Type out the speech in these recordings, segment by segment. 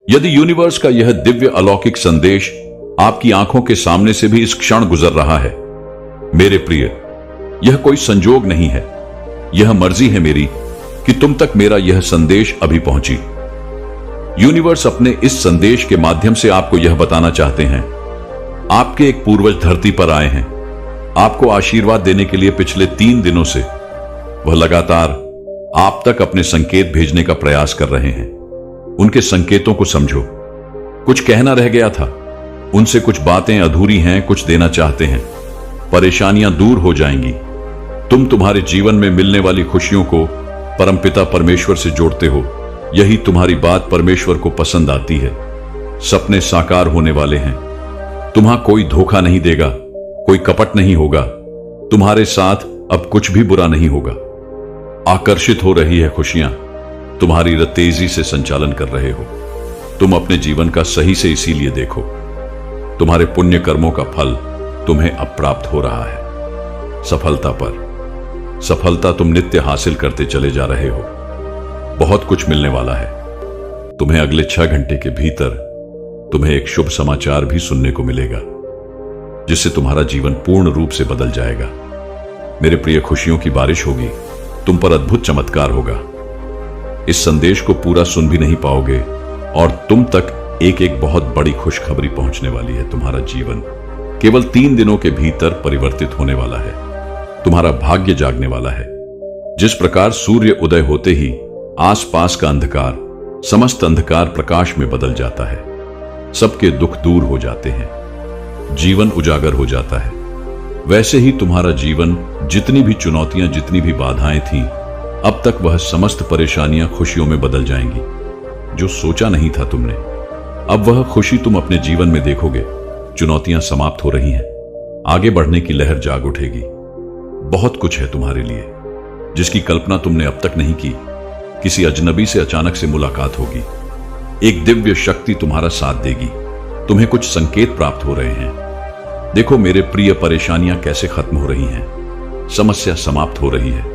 यदि यूनिवर्स का यह दिव्य अलौकिक संदेश आपकी आंखों के सामने से भी इस क्षण गुजर रहा है, मेरे प्रिय, यह कोई संजोग नहीं है, यह मर्जी है मेरी कि तुम तक मेरा यह संदेश अभी पहुंची। यूनिवर्स अपने इस संदेश के माध्यम से आपको यह बताना चाहते हैं, आपके एक पूर्वज धरती पर आए हैं, आपको आशीर्वाद देने के लिए पिछले 3 दिनों से वह लगातार आप तक अपने संकेत भेजने का प्रयास कर रहे हैं। उनके संकेतों को समझो। कुछ कहना रह गया था, उनसे कुछ बातें अधूरी हैं, कुछ देना चाहते हैं। परेशानियां दूर हो जाएंगी। तुम तुम्हारे जीवन में मिलने वाली खुशियों को परमपिता परमेश्वर से जोड़ते हो। यही तुम्हारी बात परमेश्वर को पसंद आती है। सपने साकार होने वाले हैं। तुम्हां कोई धोखा नहीं देगा, कोई कपट नहीं होगा। तुम्हारे साथ अब कुछ भी बुरा नहीं होगा। आकर्षित हो रही है खुशियां, तुम्हारी तेजी से संचालन कर रहे हो। तुम अपने जीवन का सही से इसीलिए देखो। तुम्हारे पुण्य कर्मों का फल तुम्हें अब प्राप्त हो रहा है। सफलता पर सफलता तुम नित्य हासिल करते चले जा रहे हो। बहुत कुछ मिलने वाला है। तुम्हें अगले 6 घंटे के भीतर तुम्हें एक शुभ समाचार भी सुनने को मिलेगा, जिससे तुम्हारा जीवन पूर्ण रूप से बदल जाएगा। मेरे प्रिय, खुशियों की बारिश होगी, तुम पर अद्भुत चमत्कार होगा। इस संदेश को पूरा सुन भी नहीं पाओगे और तुम तक एक एक बहुत बड़ी खुशखबरी पहुंचने वाली है। तुम्हारा जीवन केवल 3 दिनों के भीतर परिवर्तित होने वाला है। तुम्हारा भाग्य जागने वाला है। जिस प्रकार सूर्य उदय होते ही आसपास का अंधकार, समस्त अंधकार प्रकाश में बदल जाता है, सबके दुख दूर हो जाते हैं, जीवन उजागर हो जाता है, वैसे ही तुम्हारा जीवन, जितनी भी चुनौतियां, जितनी भी बाधाएं थीं, अब तक वह समस्त परेशानियां खुशियों में बदल जाएंगी। जो सोचा नहीं था तुमने, अब वह खुशी तुम अपने जीवन में देखोगे। चुनौतियां समाप्त हो रही हैं, आगे बढ़ने की लहर जाग उठेगी। बहुत कुछ है तुम्हारे लिए जिसकी कल्पना तुमने अब तक नहीं की। किसी अजनबी से अचानक से मुलाकात होगी। एक दिव्य शक्ति तुम्हारा साथ देगी। तुम्हें कुछ संकेत प्राप्त हो रहे हैं। देखो मेरे प्रिय, परेशानियां कैसे खत्म हो रही हैं। समस्या समाप्त हो रही है,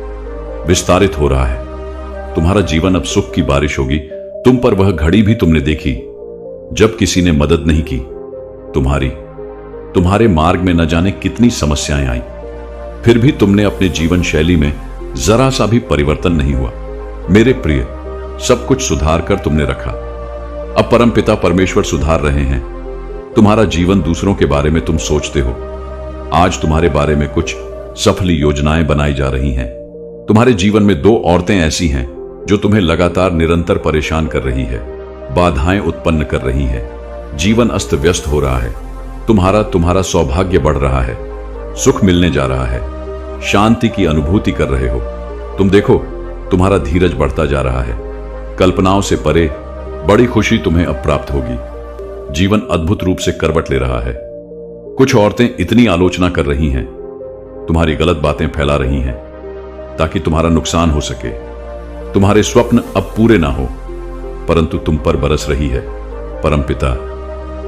विस्तारित हो रहा है। तुम्हारा जीवन अब सुख की बारिश होगी। तुम पर वह घड़ी भी तुमने देखी जब किसी ने मदद नहीं की। तुम्हारे मार्ग में न जाने कितनी समस्याएं आई, फिर भी तुमने अपने जीवन शैली में जरा सा भी परिवर्तन नहीं हुआ। मेरे प्रिय, सब कुछ सुधार कर तुमने रखा। अब परमपिता परमेश्वर सुधार रहे हैं। तुम्हारा जीवन, दूसरों के बारे में तुम सोचते हो। आज तुम्हारे बारे में कुछ सफल योजनाएं बनाई जा रही हैं। तुम्हारे जीवन में 2 औरतें ऐसी हैं जो तुम्हें लगातार निरंतर परेशान कर रही है, बाधाएं उत्पन्न कर रही है। जीवन अस्त व्यस्त हो रहा है। तुम्हारा सौभाग्य बढ़ रहा है, सुख मिलने जा रहा है, शांति की अनुभूति कर रहे हो। तुम देखो, तुम्हारा धीरज बढ़ता जा रहा है। कल्पनाओं से परे बड़ी खुशी तुम्हें अब प्राप्त होगी। जीवन अद्भुत रूप से करवट ले रहा है। कुछ औरतें इतनी आलोचना कर रही हैं, तुम्हारी गलत बातें फैला रही हैं ताकि तुम्हारा नुकसान हो सके। तुम्हारे स्वप्न अब पूरे ना हो, परंतु तुम पर बरस रही है परमपिता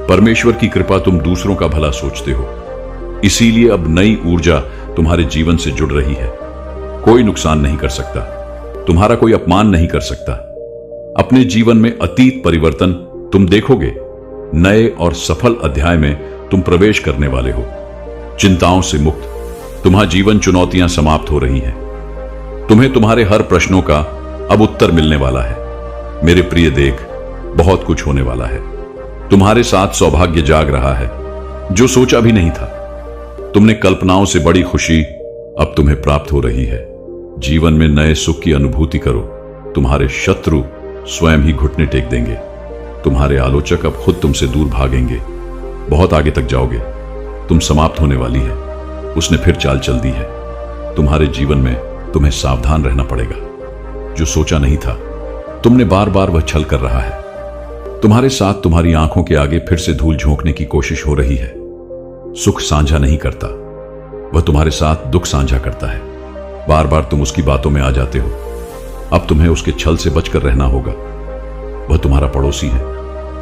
परमेश्वर की कृपा। तुम दूसरों का भला सोचते हो, इसीलिए अब नई ऊर्जा तुम्हारे जीवन से जुड़ रही है। कोई नुकसान नहीं कर सकता, तुम्हारा कोई अपमान नहीं कर सकता। अपने जीवन में अतीत परिवर्तन तुम देखोगे। नए और सफल अध्याय में तुम प्रवेश करने वाले हो। चिंताओं से मुक्त तुम्हारा जीवन, चुनौतियां समाप्त हो रही हैं। तुम्हें तुम्हारे हर प्रश्नों का अब उत्तर मिलने वाला है। मेरे प्रिय, देख, बहुत कुछ होने वाला है। तुम्हारे साथ सौभाग्य जाग रहा है जो सोचा भी नहीं था। तुमने कल्पनाओं से बड़ी खुशी अब तुम्हें प्राप्त हो रही है। जीवन में नए सुख की अनुभूति करो। तुम्हारे शत्रु स्वयं ही घुटने टेक देंगे। तुम्हारे आलोचक अब खुद तुमसे दूर भागेंगे। बहुत आगे तक जाओगे। तुम समाप्त होने वाली है। उसने फिर चाल चल दी है। तुम्हारे जीवन में तुम्हें सावधान रहना पड़ेगा। जो सोचा नहीं था, तुमने बार बार वह छल कर रहा है। तुम्हारे साथ तुम्हारी आंखों के आगे फिर से धूल झोंकने की कोशिश हो रही है। सुख साझा नहीं करता, वह तुम्हारे साथ दुख साझा करता है। बार बार तुम उसकी बातों में आ जाते हो। अब तुम्हें उसके छल से बचकर रहना होगा। वह तुम्हारा पड़ोसी है,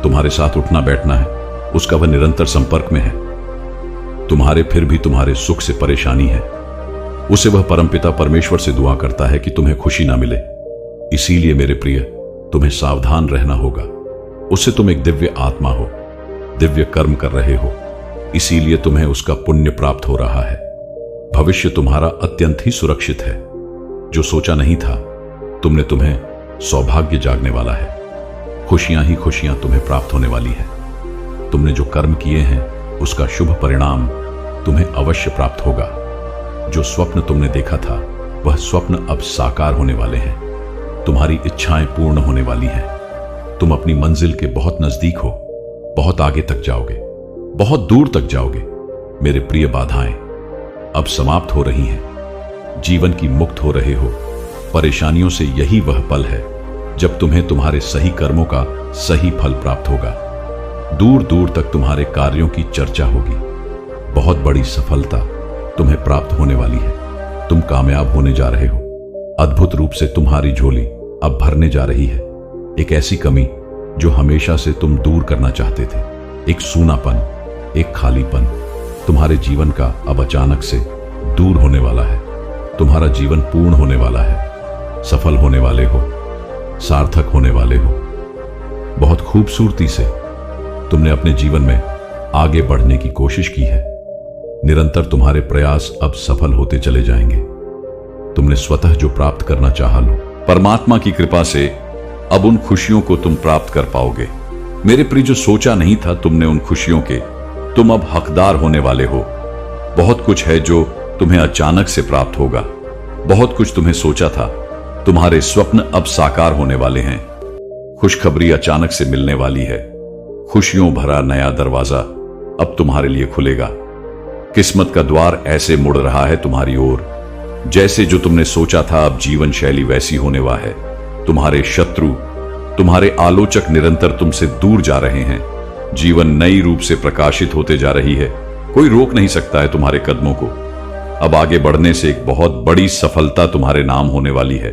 तुम्हारे साथ उठना बैठना है, उसका वह निरंतर संपर्क में है। तुम्हारे फिर भी तुम्हारे सुख से परेशानी है। उसे वह परमपिता परमेश्वर से दुआ करता है कि तुम्हें खुशी ना मिले। इसीलिए मेरे प्रिय, तुम्हें सावधान रहना होगा। उससे तुम एक दिव्य आत्मा हो, दिव्य कर्म कर रहे हो, इसीलिए तुम्हें उसका पुण्य प्राप्त हो रहा है। भविष्य तुम्हारा अत्यंत ही सुरक्षित है। जो सोचा नहीं था तुम्हें सौभाग्य जागने वाला है। खुशियां ही खुशियां तुम्हें प्राप्त होने वाली है। तुमने जो कर्म किए हैं उसका शुभ परिणाम तुम्हें अवश्य प्राप्त होगा। जो स्वप्न तुमने देखा था वह स्वप्न अब साकार होने वाले हैं। तुम्हारी इच्छाएं पूर्ण होने वाली हैं। तुम अपनी मंजिल के बहुत नजदीक हो, बहुत आगे तक जाओगे, बहुत दूर तक जाओगे। मेरे प्रिय बाधाएं अब समाप्त हो रही हैं। जीवन की मुक्त हो रहे हो। परेशानियों से यही वह पल है जब तुम्हें तुम्हारे सही कर्मों का सही फल प्राप्त होगा। दूर दूर तक तुम्हारे कार्यों की चर्चा होगी। बहुत बड़ी सफलता तुम्हें प्राप्त होने वाली है। तुम कामयाब होने जा रहे हो। अद्भुत रूप से तुम्हारी झोली अब भरने जा रही है। एक ऐसी कमी जो हमेशा से तुम दूर करना चाहते थे, एक सूनापन, एक खालीपन तुम्हारे जीवन का अब अचानक से दूर होने वाला है। तुम्हारा जीवन पूर्ण होने वाला है। सफल होने वाले हो, सार्थक होने वाले हो। बहुत खूबसूरती से तुमने अपने जीवन में आगे बढ़ने की कोशिश की है। निरंतर तुम्हारे प्रयास अब सफल होते चले जाएंगे। तुमने स्वतः जो प्राप्त करना चाहा लो, परमात्मा की कृपा से अब उन खुशियों को तुम प्राप्त कर पाओगे। मेरे प्रिय, जो सोचा नहीं था तुमने उन खुशियों के, तुम अब हकदार होने वाले हो। बहुत कुछ है जो तुम्हें अचानक से प्राप्त होगा। बहुत कुछ तुम्हें सोचा था, तुम्हारे स्वप्न अब साकार होने वाले हैं। खुशखबरी अचानक से मिलने वाली है। खुशियों भरा नया दरवाजा अब तुम्हारे लिए खुलेगा। किस्मत का द्वार ऐसे मुड़ रहा है तुम्हारी ओर, जैसे जो तुमने सोचा था अब जीवन शैली वैसी होने वाली है। तुम्हारे शत्रु, तुम्हारे आलोचक निरंतर तुमसे दूर जा रहे हैं। जीवन नई रूप से प्रकाशित होते जा रही है। कोई रोक नहीं सकता है तुम्हारे कदमों को। अब आगे बढ़ने से एक बहुत बड़ी सफलता तुम्हारे नाम होने वाली है।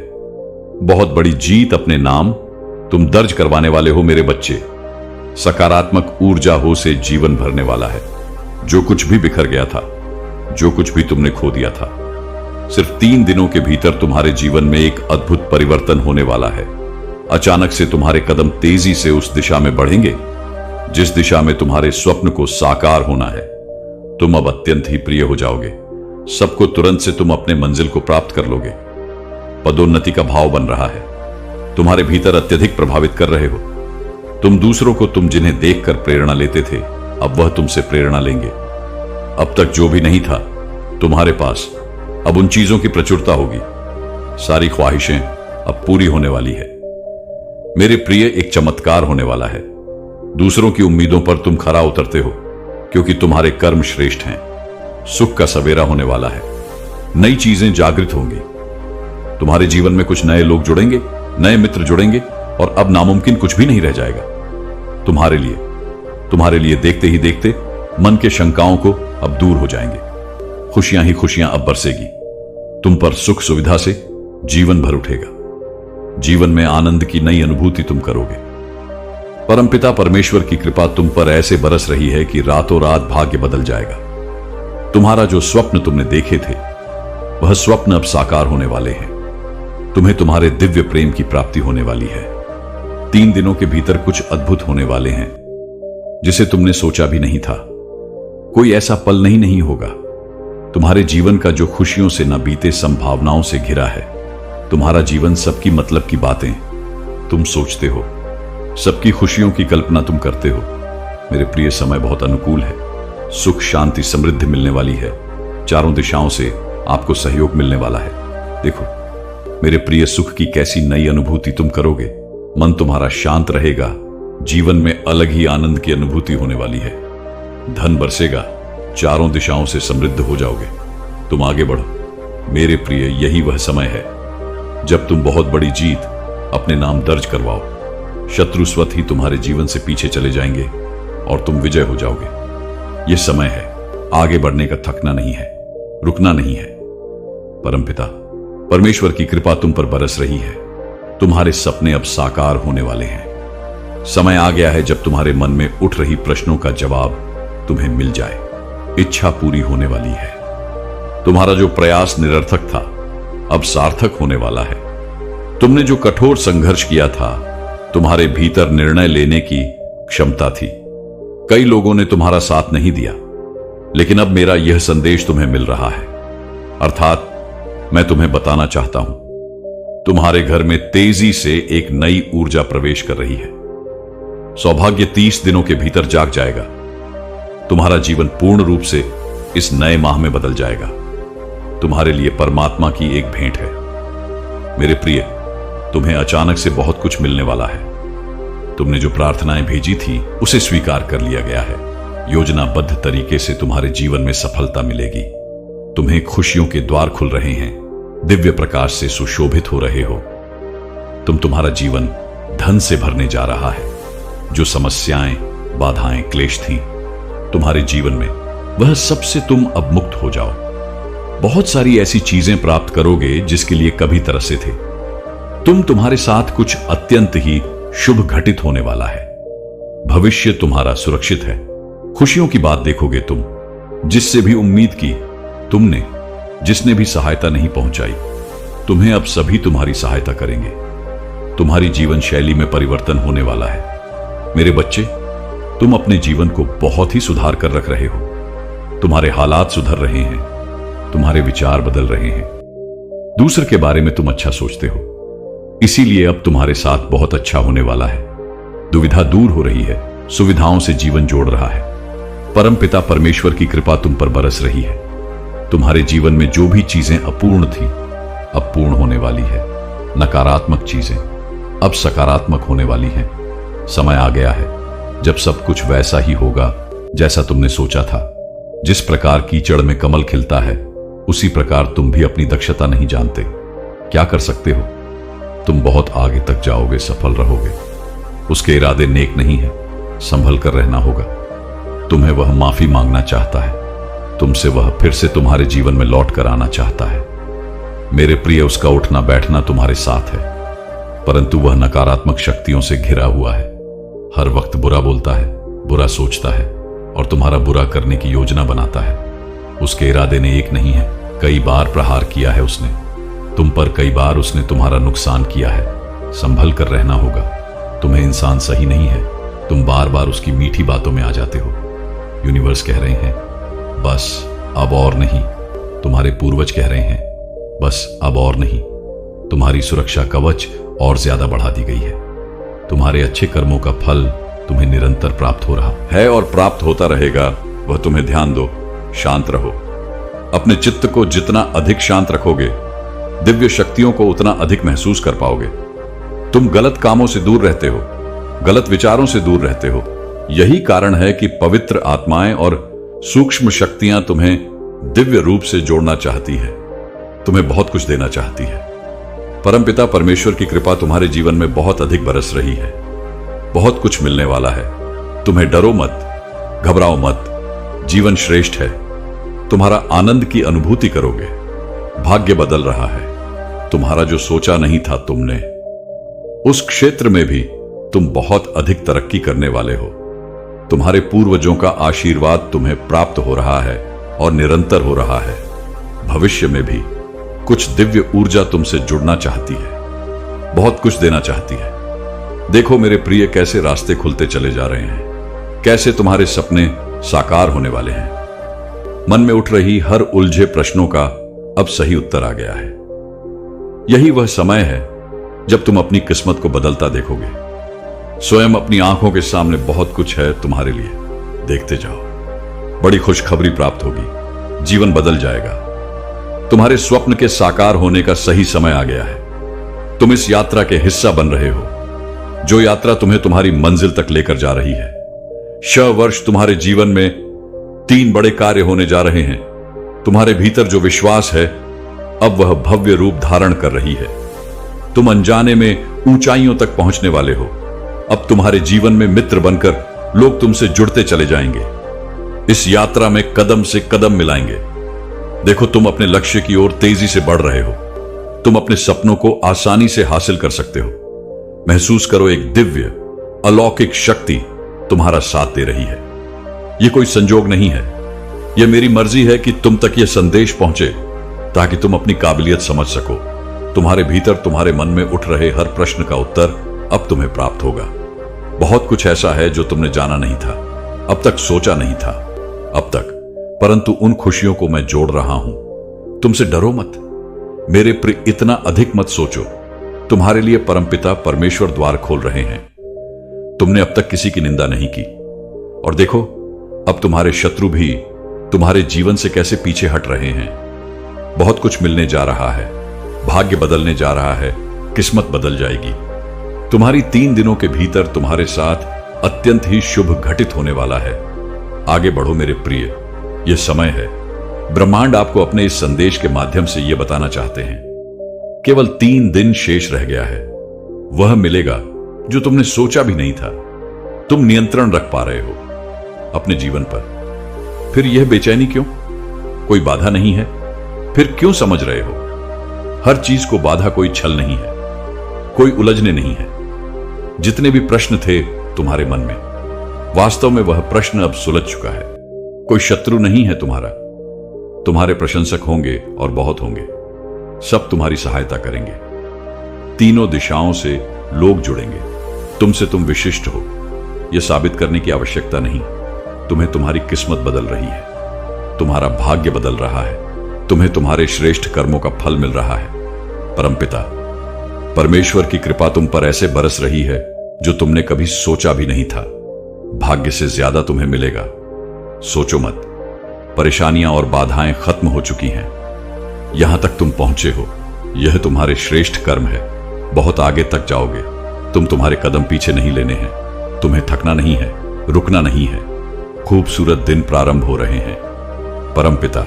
बहुत बड़ी जीत अपने नाम तुम दर्ज करवाने वाले हो मेरे बच्चे। सकारात्मक ऊर्जा हो से जीवन भरने वाला है। जो कुछ भी बिखर गया था, जो कुछ भी तुमने खो दिया था, सिर्फ 3 दिनों के भीतर तुम्हारे जीवन में एक अद्भुत परिवर्तन होने वाला है। अचानक से तुम्हारे कदम तेजी से उस दिशा में बढ़ेंगे जिस दिशा में तुम्हारे स्वप्न को साकार होना है। तुम अब अत्यंत ही प्रिय हो जाओगे। सबको तुरंत से तुम अपने मंजिल को प्राप्त कर लोगे। पदोन्नति का भाव बन रहा है। तुम्हारे भीतर अत्यधिक प्रभावित कर रहे हो। तुम दूसरों को, तुम जिन्हें देखकर प्रेरणा लेते थे, अब वह तुमसे प्रेरणा लेंगे। अब तक जो भी नहीं था तुम्हारे पास, अब उन चीजों की प्रचुरता होगी। सारी ख्वाहिशें अब पूरी होने वाली है। मेरे प्रिय, एक चमत्कार होने वाला है। दूसरों की उम्मीदों पर तुम खरा उतरते हो क्योंकि तुम्हारे कर्म श्रेष्ठ हैं। सुख का सवेरा होने वाला है। नई चीजें जागृत होंगी। तुम्हारे जीवन में कुछ नए लोग जुड़ेंगे, नए मित्र जुड़ेंगे और अब नामुमकिन कुछ भी नहीं रह जाएगा तुम्हारे लिए देखते ही देखते मन के शंकाओं को अब दूर हो जाएंगे। खुशियां ही खुशियां अब बरसेगी। तुम पर सुख सुविधा से जीवन भर उठेगा। जीवन में आनंद की नई अनुभूति तुम करोगे। परमपिता परमेश्वर की कृपा तुम पर ऐसे बरस रही है कि रातों रात भाग्य बदल जाएगा। तुम्हारा जो स्वप्न तुमने देखे थे वह स्वप्न अब साकार होने वाले हैं। तुम्हें तुम्हारे दिव्य प्रेम की प्राप्ति होने वाली है। 3 दिनों के भीतर कुछ अद्भुत होने वाले हैं जिसे तुमने सोचा भी नहीं था। कोई ऐसा पल नहीं होगा तुम्हारे जीवन का जो खुशियों से न बीते संभावनाओं से घिरा है। तुम्हारा जीवन सबकी मतलब की बातें तुम सोचते हो, सबकी खुशियों की कल्पना तुम करते हो। मेरे प्रिय, समय बहुत अनुकूल है। सुख, शांति, समृद्धि मिलने वाली है। चारों दिशाओं से आपको सहयोग मिलने वाला है। देखो मेरे प्रिय, सुख की कैसी नई अनुभूति तुम करोगे। मन तुम्हारा शांत रहेगा। जीवन में अलग ही आनंद की अनुभूति होने वाली है। धन बरसेगा। चारों दिशाओं से समृद्ध हो जाओगे। तुम आगे बढ़ो मेरे प्रिय। यही वह समय है जब तुम बहुत बड़ी जीत अपने नाम दर्ज करवाओ। शत्रु स्वतः ही तुम्हारे जीवन से पीछे चले जाएंगे और तुम विजय हो जाओगे। यह समय है आगे बढ़ने का। थकना नहीं है, रुकना नहीं है। परमपिता परमेश्वर की कृपा तुम पर बरस रही है। तुम्हारे सपने अब साकार होने वाले हैं। समय आ गया है जब तुम्हारे मन में उठ रही प्रश्नों का जवाब तुम्हें मिल जाए। इच्छा पूरी होने वाली है। तुम्हारा जो प्रयास निरर्थक था अब सार्थक होने वाला है। तुमने जो कठोर संघर्ष किया था तुम्हारे भीतर निर्णय लेने की क्षमता थी। कई लोगों ने तुम्हारा साथ नहीं दिया, लेकिन अब मेरा यह संदेश तुम्हें मिल रहा है। अर्थात मैं तुम्हें बताना चाहता हूं, तुम्हारे घर में तेजी से एक नई ऊर्जा प्रवेश कर रही है। सौभाग्य 30 दिनों के भीतर जाग जाएगा। तुम्हारा जीवन पूर्ण रूप से इस नए माह में बदल जाएगा। तुम्हारे लिए परमात्मा की एक भेंट है। मेरे प्रिय, तुम्हें अचानक से बहुत कुछ मिलने वाला है। तुमने जो प्रार्थनाएं भेजी थी उसे स्वीकार कर लिया गया है। योजनाबद्ध तरीके से तुम्हारे जीवन में सफलता मिलेगी। तुम्हें खुशियों के द्वार खुल रहे हैं। दिव्य प्रकाश से सुशोभित हो रहे हो। तुम्हारा जीवन धन से भरने जा रहा है। जो समस्याएं, बाधाएं, क्लेश थी तुम्हारे जीवन में, वह सबसे तुम अब मुक्त हो जाओ। बहुत सारी ऐसी चीजें प्राप्त करोगे जिसके लिए कभी तरसे थे। तुम्हारे साथ कुछ अत्यंत ही शुभ घटित होने वाला है। भविष्य तुम्हारा सुरक्षित है। खुशियों की बात देखोगे तुम। जिससे भी उम्मीद की तुमने, जिसने भी सहायता नहीं पहुंचाई, तुम्हें अब सभी तुम्हारी सहायता करेंगे। तुम्हारी जीवन शैली में परिवर्तन होने वाला है। मेरे बच्चे, तुम अपने जीवन को बहुत ही सुधार कर रख रहे हो। तुम्हारे हालात सुधर रहे हैं। तुम्हारे विचार बदल रहे हैं। दूसरे के बारे में तुम अच्छा सोचते हो, इसीलिए अब तुम्हारे साथ बहुत अच्छा होने वाला है। दुविधा दूर हो रही है। सुविधाओं से जीवन जोड़ रहा है। परमपिता परमेश्वर की कृपा तुम पर बरस रही है। तुम्हारे जीवन में जो भी चीजें अपूर्ण थी, अब पूर्ण होने वाली है। नकारात्मक चीजें अब सकारात्मक होने वाली हैं। समय आ गया है जब सब कुछ वैसा ही होगा जैसा तुमने सोचा था। जिस प्रकार कीचड़ में कमल खिलता है, उसी प्रकार तुम भी अपनी दक्षता नहीं जानते। क्या कर सकते हो? तुम बहुत आगे तक जाओगे, सफल रहोगे। उसके इरादे नेक नहीं है। संभल कर रहना होगा। तुम्हें वह माफी मांगना चाहता है। तुमसे वह फिर से तुम्हारे जीवन में लौट कर आना चाहता है। मेरे प्रिय, उसका उठना बैठना तुम्हारे साथ है, परंतु वह नकारात्मक शक्तियों से घिरा हुआ है। हर वक्त बुरा बोलता है, बुरा सोचता है और तुम्हारा बुरा करने की योजना बनाता है। उसके इरादे ने एक नहीं है, कई बार प्रहार किया है उसने तुम पर। कई बार उसने तुम्हारा नुकसान किया है। संभल कर रहना होगा। तुम्हें इंसान सही नहीं है। तुम बार बार उसकी मीठी बातों में आ जाते हो। यूनिवर्स कह रहे हैं, बस अब और नहीं। तुम्हारे पूर्वज कह रहे हैं, बस अब और नहीं। तुम्हारी सुरक्षा कवच और ज्यादा बढ़ा दी गई है। तुम्हारे अच्छे कर्मों का फल तुम्हें निरंतर प्राप्त हो रहा है और प्राप्त होता रहेगा। वह तुम्हें ध्यान दो, शांत रहो। अपने चित्त को जितना अधिक शांत रखोगे, दिव्य शक्तियों को उतना अधिक महसूस कर पाओगे। तुम गलत कामों से दूर रहते हो, गलत विचारों से दूर रहते हो। यही कारण है कि पवित्र आत्माएं और सूक्ष्म शक्तियां तुम्हें दिव्य रूप से जोड़ना चाहती है, तुम्हें बहुत कुछ देना चाहती है। परमपिता परमेश्वर की कृपा तुम्हारे जीवन में बहुत अधिक बरस रही है। बहुत कुछ मिलने वाला है। तुम्हें डरो मत, घबराओ मत। जीवन श्रेष्ठ है। तुम्हारा आनंद की अनुभूति करोगे। भाग्य बदल रहा है। तुम्हारा जो सोचा नहीं था तुमने, उस क्षेत्र में भी तुम बहुत अधिक तरक्की करने वाले हो। तुम्हारे पूर्वजों का आशीर्वाद तुम्हें प्राप्त हो रहा है और निरंतर हो रहा है। भविष्य में भी कुछ दिव्य ऊर्जा तुमसे जुड़ना चाहती है, बहुत कुछ देना चाहती है। देखो मेरे प्रिय, कैसे रास्ते खुलते चले जा रहे हैं, कैसे तुम्हारे सपने साकार होने वाले हैं। मन में उठ रही हर उलझे प्रश्नों का अब सही उत्तर आ गया है। यही वह समय है जब तुम अपनी किस्मत को बदलता देखोगे। स्वयं अपनी आंखों के सामने बहुत कुछ है तुम्हारे लिए। देखते जाओ। बड़ी खुशखबरी प्राप्त होगी। जीवन बदल जाएगा। तुम्हारे स्वप्न के साकार होने का सही समय आ गया है। तुम इस यात्रा के हिस्सा बन रहे हो, जो यात्रा तुम्हें तुम्हारी मंजिल तक लेकर जा रही है। 6 वर्ष तुम्हारे जीवन में 3 बड़े कार्य होने जा रहे हैं। तुम्हारे भीतर जो विश्वास है, अब वह भव्य रूप धारण कर रही है। तुम अनजाने में ऊंचाइयों तक पहुंचने वाले हो। अब तुम्हारे जीवन में मित्र बनकर लोग तुमसे जुड़ते चले जाएंगे। इस यात्रा में कदम से कदम मिलाएंगे। देखो, तुम अपने लक्ष्य की ओर तेजी से बढ़ रहे हो। तुम अपने सपनों को आसानी से हासिल कर सकते हो। महसूस करो, एक दिव्य अलौकिक शक्ति तुम्हारा साथ दे रही है। यह कोई संजोग नहीं है। यह मेरी मर्जी है कि तुम तक यह संदेश पहुंचे, ताकि तुम अपनी काबिलियत समझ सको। तुम्हारे भीतर, तुम्हारे मन में उठ रहे हर प्रश्न का उत्तर अब तुम्हें प्राप्त होगा। बहुत कुछ ऐसा है जो तुमने जाना नहीं था, अब तक सोचा नहीं था अब तक, परंतु उन खुशियों को मैं जोड़ रहा हूं। तुमसे डरो मत मेरे प्रिय, इतना अधिक मत सोचो। तुम्हारे लिए परमपिता परमेश्वर द्वार खोल रहे हैं। तुमने अब तक किसी की निंदा नहीं की, और देखो अब तुम्हारे शत्रु भी तुम्हारे जीवन से कैसे पीछे हट रहे हैं। बहुत कुछ मिलने जा रहा है, भाग्य बदलने जा रहा है, किस्मत बदल जाएगी। तुम्हारी 3 दिनों के भीतर तुम्हारे साथ अत्यंत ही शुभ घटित होने वाला है। आगे बढ़ो मेरे प्रिय, यह समय है। ब्रह्मांड आपको अपने इस संदेश के माध्यम से यह बताना चाहते हैं, केवल 3 दिन शेष रह गया है। वह मिलेगा जो तुमने सोचा भी नहीं था। तुम नियंत्रण रख पा रहे हो अपने जीवन पर। फिर यह बेचैनी क्यों? कोई बाधा नहीं है। फिर क्यों समझ रहे हो? हर चीज को बाधा कोई छल नहीं है, कोई उलझने नहीं है। जितने भी प्रश्न थे तुम्हारे मन में, वास्तव में वह प्रश्न अब सुलझ चुका है। कोई शत्रु नहीं है तुम्हारा। तुम्हारे प्रशंसक होंगे और बहुत होंगे। सब तुम्हारी सहायता करेंगे। तीनों दिशाओं से लोग जुड़ेंगे। तुमसे तुम विशिष्ट हो, यह साबित करने की आवश्यकता नहीं। तुम्हें तुम्हारी किस्मत बदल रही है, तुम्हारा भाग्य बदल रहा है, तुम्हें तुम्हारे श्रेष्ठ कर्मों का फल मिल रहा है। परमपिता परमेश्वर की कृपा तुम पर ऐसे बरस रही है जो तुमने कभी सोचा भी नहीं था। भाग्य से ज्यादा तुम्हें मिलेगा। सोचो मत, परेशानियां और बाधाएं खत्म हो चुकी हैं। यहां तक तुम पहुंचे हो, यह तुम्हारे श्रेष्ठ कर्म है। बहुत आगे तक जाओगे। तुम्हारे कदम पीछे नहीं लेने हैं। तुम्हें थकना नहीं है, रुकना नहीं है। खूबसूरत दिन प्रारंभ हो रहे हैं। परमपिता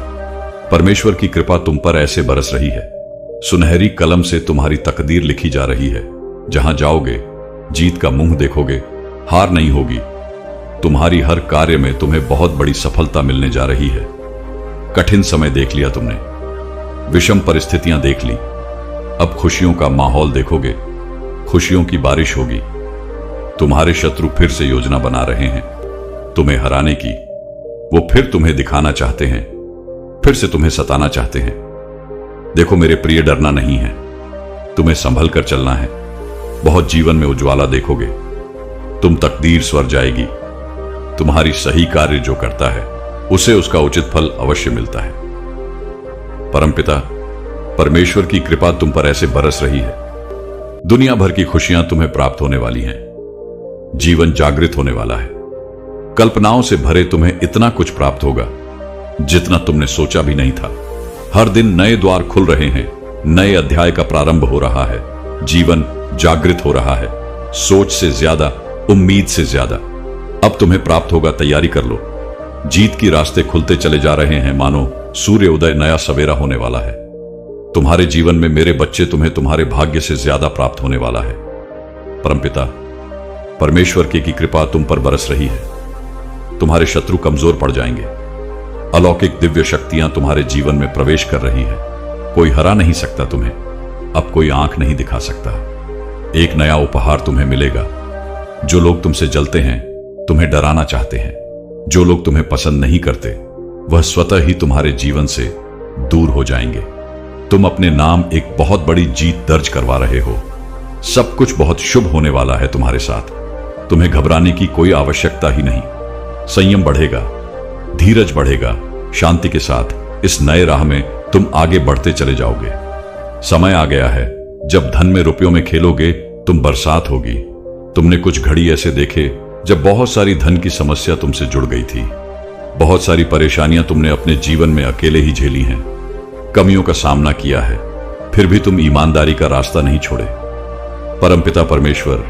परमेश्वर की कृपा तुम पर ऐसे बरस रही है। सुनहरी कलम से तुम्हारी तकदीर लिखी जा रही है। जहां जाओगे जीत का मुंह देखोगे, हार नहीं होगी। तुम्हारी हर कार्य में तुम्हें बहुत बड़ी सफलता मिलने जा रही है। कठिन समय देख लिया तुमने, विषम परिस्थितियां देख ली। अब खुशियों का माहौल देखोगे, खुशियों की बारिश होगी। तुम्हारे शत्रु फिर से योजना बना रहे हैं तुम्हें हराने की। वो फिर तुम्हें दिखाना चाहते हैं, फिर से तुम्हें सताना चाहते हैं। देखो मेरे प्रिय, डरना नहीं है। तुम्हें संभल कर चलना है। बहुत जीवन में उज्ज्वला देखोगे। तुम तकदीर स्वर जाएगी। तुम्हारी सही कार्य जो करता है उसे उसका उचित फल अवश्य मिलता है। परमपिता परमेश्वर की कृपा तुम पर ऐसे बरस रही है। दुनिया भर की खुशियां तुम्हें प्राप्त होने वाली हैं। जीवन जागृत होने वाला है। कल्पनाओं से भरे तुम्हें इतना कुछ प्राप्त होगा जितना तुमने सोचा भी नहीं था। हर दिन नए द्वार खुल रहे हैं। नए अध्याय का प्रारंभ हो रहा है। जीवन जागृत हो रहा है। सोच से ज्यादा, उम्मीद से ज्यादा अब तुम्हें प्राप्त होगा। तैयारी कर लो। जीत की रास्ते खुलते चले जा रहे हैं। मानो सूर्य उदय, नया सवेरा होने वाला है। तुम्हारे जीवन में मेरे बच्चे, तुम्हें तुम्हारे भाग्य से ज्यादा प्राप्त होने वाला है। परमपिता परमेश्वर की कृपा तुम पर बरस रही है। तुम्हारे शत्रु कमजोर पड़ जाएंगे। अलौकिक दिव्य शक्तियां तुम्हारे जीवन में प्रवेश कर रही है। कोई हरा नहीं सकता तुम्हें। अब कोई आंख नहीं दिखा सकता। एक नया उपहार तुम्हें मिलेगा। जो लोग तुमसे जलते हैं, तुम्हें डराना चाहते हैं, जो लोग तुम्हें पसंद नहीं करते, वह स्वतः ही तुम्हारे जीवन से दूर हो जाएंगे। तुम अपने नाम एक बहुत बड़ी जीत दर्ज करवा रहे हो। सब कुछ बहुत शुभ होने वाला है तुम्हारे साथ। तुम्हें घबराने की कोई आवश्यकता ही नहीं। संयम बढ़ेगा, धीरज बढ़ेगा। शांति के साथ इस नए राह में तुम आगे बढ़ते चले जाओगे। समय आ गया है जब धन में, रुपयों में खेलोगे, तुम बरसात होगी। तुमने कुछ घड़ी ऐसे देखे जब बहुत सारी धन की समस्या तुमसे जुड़ गई थी। बहुत सारी परेशानियां तुमने अपने जीवन में अकेले ही झेली हैं। कमियों का सामना किया है, फिर भी तुम ईमानदारी का रास्ता नहीं छोड़े। परमपिता परमेश्वर